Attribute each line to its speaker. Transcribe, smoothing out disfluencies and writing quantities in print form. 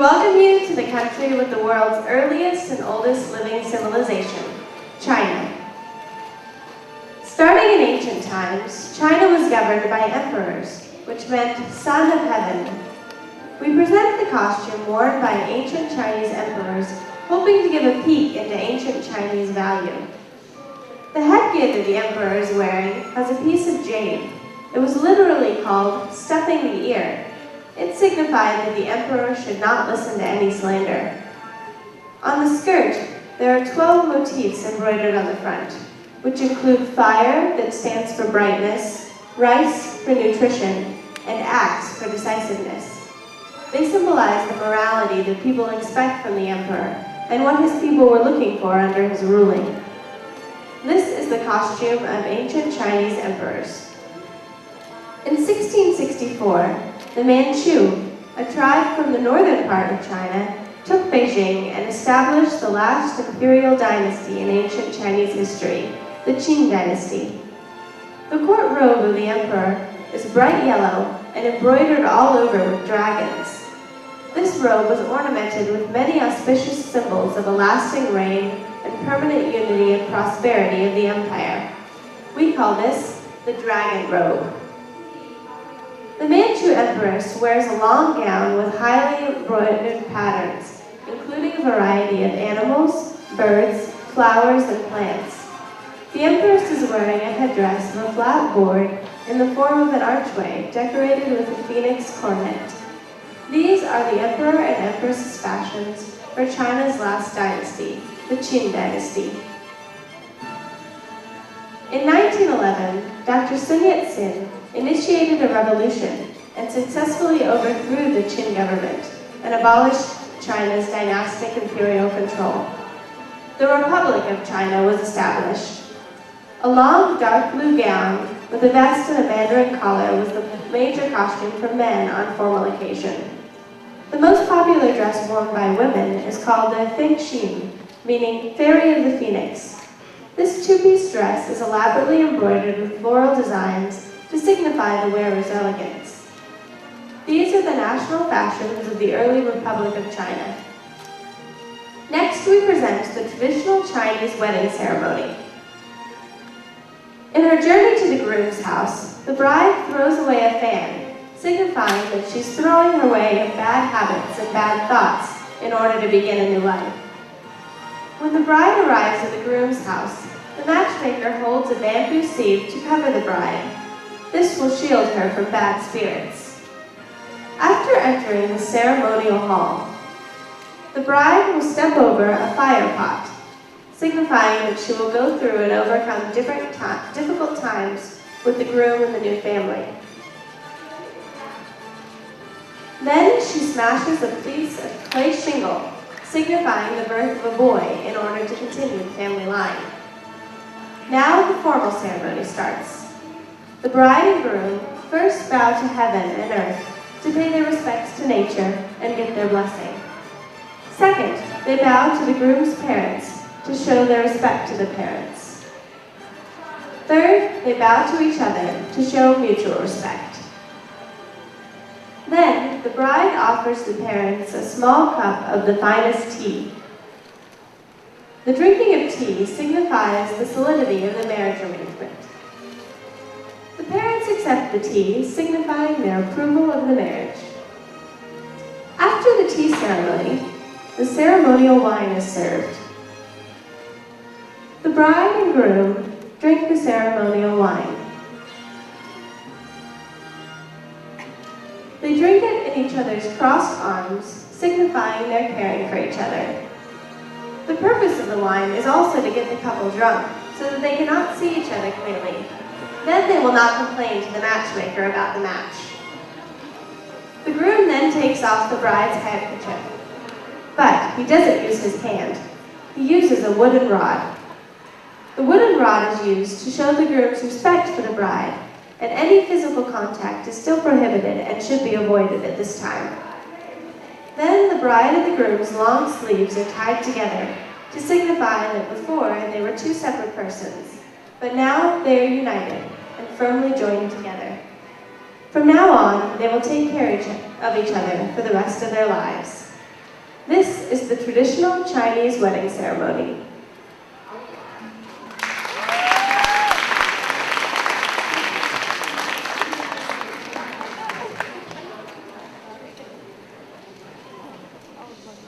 Speaker 1: welcome you to the country with the world's earliest and oldest living civilization, China. Starting in ancient times, China was governed by emperors, which meant son of heaven. We present the costume worn by ancient Chinese emperors, hoping to give a peek into ancient Chinese value. The headgear that the emperor is wearing has a piece of jade. It was literally called stuffing the ear. It signified that the emperor should not listen to any slander. On the skirt, there are 12 motifs embroidered on the front, which include fire, that stands for brightness, rice for nutrition, and axe for decisiveness. They symbolize the morality that people expect from the emperor and what his people were looking for under his ruling. This is the costume of ancient Chinese emperors. In 1664, the Manchu, a tribe from the northern part of China, took Beijing and established the last imperial dynasty in ancient Chinese history, the Qing dynasty. The court robe of the emperor is bright yellow and embroidered all over with dragons. This robe was ornamented with many auspicious symbols of a lasting reign and permanent unity and prosperity of the empire. We call this the dragon robe. The Manchu empress wears a long gown with highly embroidered patterns, including a variety of animals, birds, flowers, and plants. The empress is wearing a headdress of a flat board in the form of an archway decorated with a phoenix coronet. These are the emperor and empress's fashions for China's last dynasty, the Qing dynasty. In 1911, Dr. Sun Yat-sen initiated a revolution and successfully overthrew the Qing government and abolished China's dynastic imperial control. The Republic of China was established. A long dark blue gown with a vest and a mandarin collar was the major costume for men on formal occasion. The most popular dress worn by women is called the Feng Xin, meaning Fairy of the Phoenix. This two-piece dress is elaborately embroidered with floral designs to signify the wearer's elegance. These are the national fashions of the early Republic of China. Next, we present the traditional Chinese wedding ceremony. In her journey to the groom's house, the bride throws away a fan, signifying that she's throwing her way of bad habits and bad thoughts in order to begin a new life. When the bride arrives at the groom's house, the matchmaker holds a bamboo sieve to cover the bride. This will shield her from bad spirits. After entering the ceremonial hall, the bride will step over a fire pot, signifying that she will go through and overcome difficult times with the groom and the new family. Then she smashes a piece of clay shingle, signifying the birth of a boy in order to continue the family line. Now the formal ceremony starts. The bride and groom first bow to heaven and earth to pay their respects to nature and get their blessing. Second, they bow to the groom's parents to show their respect to the parents. Third, they bow to each other to show mutual respect. Then, the bride offers the parents a small cup of the finest tea. The drinking of tea signifies the solidity of the marriage arrangement. The parents accept the tea, signifying their approval of the marriage. After the tea ceremony, the ceremonial wine is served. The bride and groom drink the ceremonial wine. They drink it in each other's crossed arms, signifying their caring for each other. The purpose of the wine is also to get the couple drunk, so that they cannot see each other clearly. Then they will not complain to the matchmaker about the match. The groom then takes off the bride's handkerchief, but he doesn't use his hand. He uses a wooden rod. The wooden rod is used to show the groom's respect for the bride, and any physical contact is still prohibited and should be avoided at this time. Then the bride and the groom's long sleeves are tied together to signify that before they were two separate persons, but now they are united and firmly joined together. From now on, they will take care of each other for the rest of their lives. This is the traditional Chinese wedding ceremony.